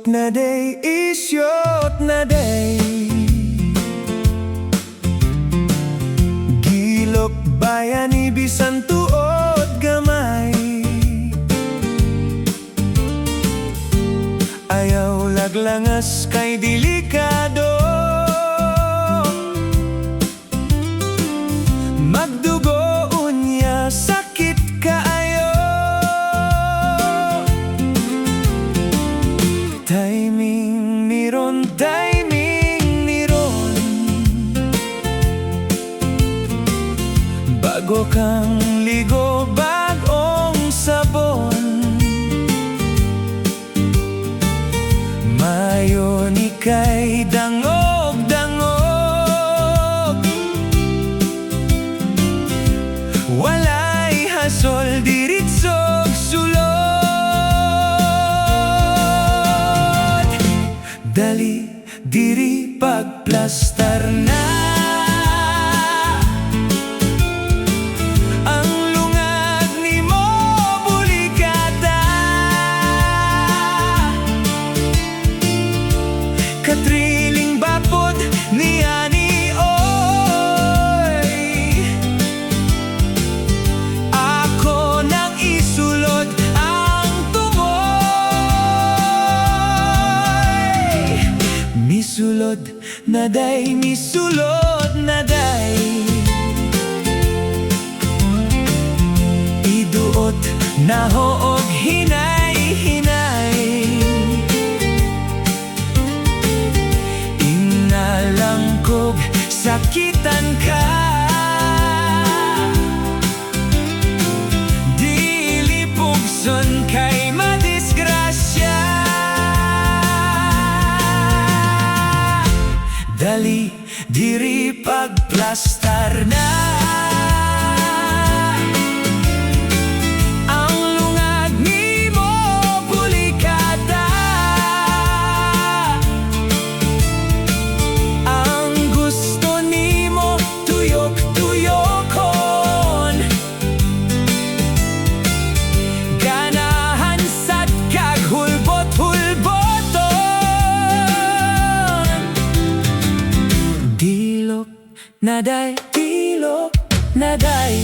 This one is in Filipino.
na day, isyot na day. Gilok bayani bisan tuod gamay. Ayaw laglangas kay delikado. Magdugo unya sakit kaayo. Timing niron, timing niron. Bago kang ligo, bagong sabon. Mayon ika'y dangog-dangog. Walay hasol, diritsog sulod. Dali, diri pagplastar na. Ang lungag ni mo bulikata. Katriling bapod ni ani oy. Ako nang isulod ang tumoy. Misulod na day, misulod na day. Iduot na hoog hinay-hinay. Inalangkog sakitan ka. Dili pugson kay madisgrasya. Dali, diri pagplastar na. Ang lungag ni mo bulikata. Ang gusto ni mo tuyok-tuyokon. Ganahan sad kag hulbot-hulboton. Dilok na day, dilok na day.